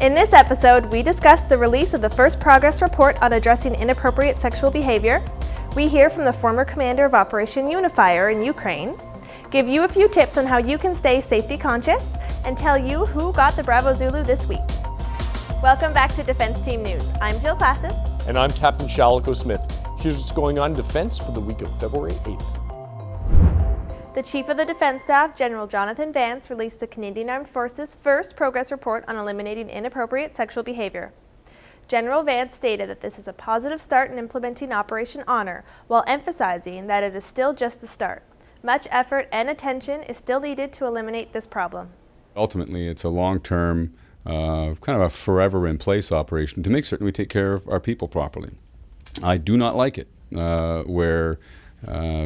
In this episode, we discuss the release of the first progress report on addressing inappropriate sexual behavior. We hear from the former commander of Operation UNIFER in Ukraine, give you a few tips on how you can stay safety conscious, and tell you who got the Bravo Zulu this week. Welcome back to Defense Team News. I'm Jill Placid. And I'm Captain Shalico Smith. Here's what's going on in defense for the week of February 8th. The Chief of the Defense Staff, General Jonathan Vance, released the Canadian Armed Forces' first progress report on eliminating inappropriate sexual behavior. General Vance stated that this is a positive start in implementing Operation HONOR, while emphasizing that it is still just the start. Much effort and attention is still needed to eliminate this problem. Ultimately, it's a long-term, kind of a forever-in-place operation to make certain we take care of our people properly. I do not like it where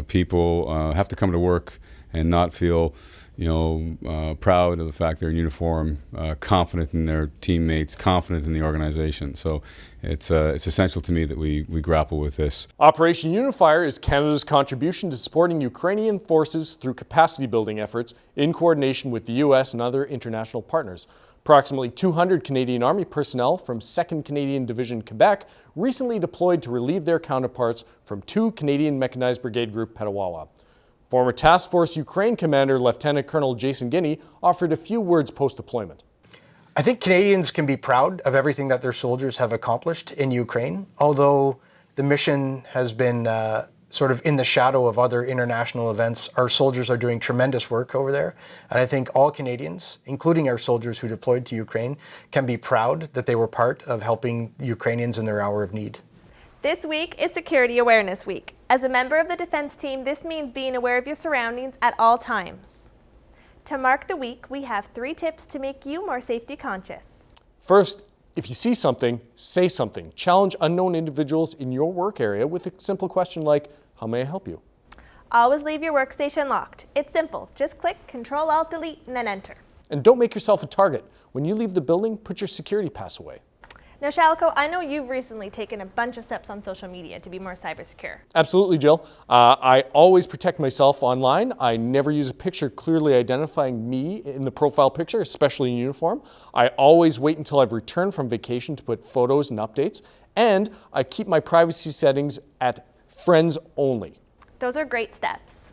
people have to come to work and not feel, proud of the fact they're in uniform, confident in their teammates, confident in the organization. So it's essential to me that we grapple with this. Operation UNIFER is Canada's contribution to supporting Ukrainian forces through capacity building efforts in coordination with the U.S. and other international partners. Approximately 200 Canadian Army personnel from 2nd Canadian Division Quebec recently deployed to relieve their counterparts from 2 Canadian Mechanized Brigade Group Petawawa. Former Task Force Ukraine Commander Lieutenant Colonel Jason Guinea offered a few words post-deployment. I think Canadians can be proud of everything that their soldiers have accomplished in Ukraine, although the mission has been sort of in the shadow of other international events. Our soldiers are doing tremendous work over there, and I think all Canadians, including our soldiers who deployed to Ukraine, can be proud that they were part of helping Ukrainians in their hour of need. This week is Security Awareness Week. As a member of the defense team, this means being aware of your surroundings at all times. To mark the week, we have 3 tips to make you more safety conscious. First, if you see something, say something. Challenge unknown individuals in your work area with a simple question like, "How may I help you?" Always leave your workstation locked. It's simple. Just click Control-Alt-Delete and then enter. And don't make yourself a target. When you leave the building, put your security pass away. Now, Shalico, I know you've recently taken a bunch of steps on social media to be more cyber secure. Absolutely, Jill. I always protect myself online. I never use a picture clearly identifying me in the profile picture, especially in uniform. I always wait until I've returned from vacation to put photos and updates. And I keep my privacy settings at friends only. Those are great steps.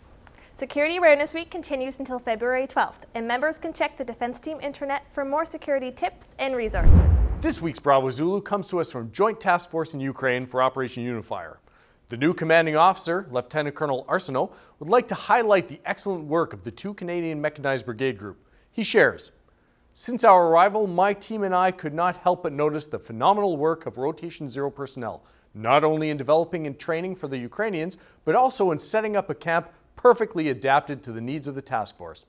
Security Awareness Week continues until February 12th, and members can check the Defense Team intranet for more security tips and resources. This week's Bravo Zulu comes to us from Joint Task Force in Ukraine for Operation UNIFER. The new commanding officer, Lieutenant Colonel Arsenault, would like to highlight the excellent work of the 2 Canadian Mechanized Brigade Group. He shares, "Since our arrival, my team and I could not help but notice the phenomenal work of Rotation Zero personnel, not only in developing and training for the Ukrainians, but also in setting up a camp perfectly adapted to the needs of the task force."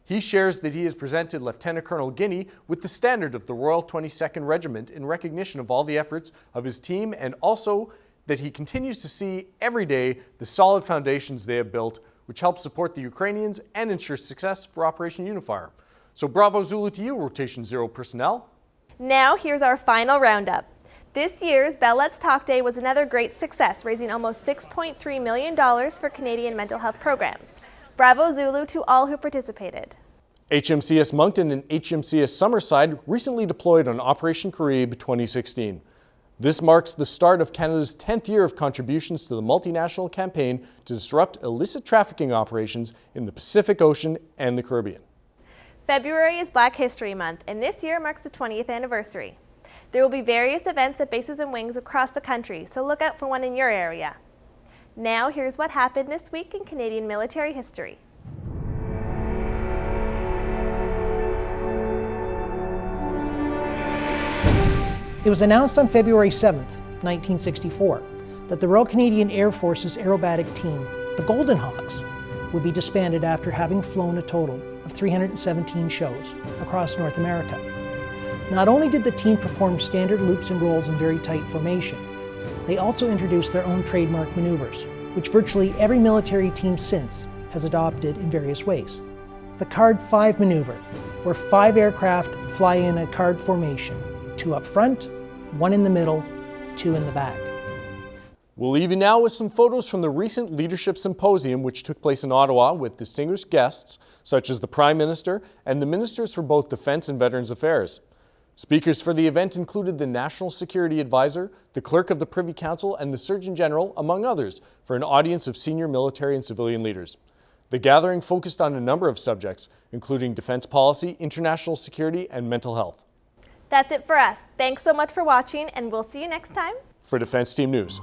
He shares that he has presented Lieutenant Colonel Guinea with the standard of the Royal 22nd Regiment in recognition of all the efforts of his team, and also that he continues to see every day the solid foundations they have built, which help support the Ukrainians and ensure success for Operation UNIFER. So Bravo Zulu to you, Rotation Zero personnel. Now here's our final roundup. This year's Bell Let's Talk Day was another great success, raising almost $6.3 million for Canadian mental health programs. Bravo Zulu to all who participated. HMCS Moncton and HMCS Summerside recently deployed on Operation Carib 2016. This marks the start of Canada's 10th year of contributions to the multinational campaign to disrupt illicit trafficking operations in the Pacific Ocean and the Caribbean. February is Black History Month, and this year marks the 20th anniversary. There will be various events at bases and wings across the country, so look out for one in your area. Now here's what happened this week in Canadian military history. It was announced on February 7th, 1964, that the Royal Canadian Air Force's aerobatic team, the Golden Hawks, would be disbanded after having flown a total of 317 shows across North America. Not only did the team perform standard loops and rolls in very tight formation, they also introduced their own trademark maneuvers, which virtually every military team since has adopted in various ways. The Card 5 maneuver, where 5 aircraft fly in a card formation, 2 up front, 1 in the middle, 2 in the back. We'll leave you now with some photos from the recent Leadership Symposium, which took place in Ottawa with distinguished guests such as the Prime Minister and the Ministers for both Defence and Veterans Affairs. Speakers for the event included the National Security Advisor, the Clerk of the Privy Council, and the Surgeon General, among others, for an audience of senior military and civilian leaders. The gathering focused on a number of subjects, including defense policy, international security, and mental health. That's it for us. Thanks so much for watching, and we'll see you next time For Defense Team News.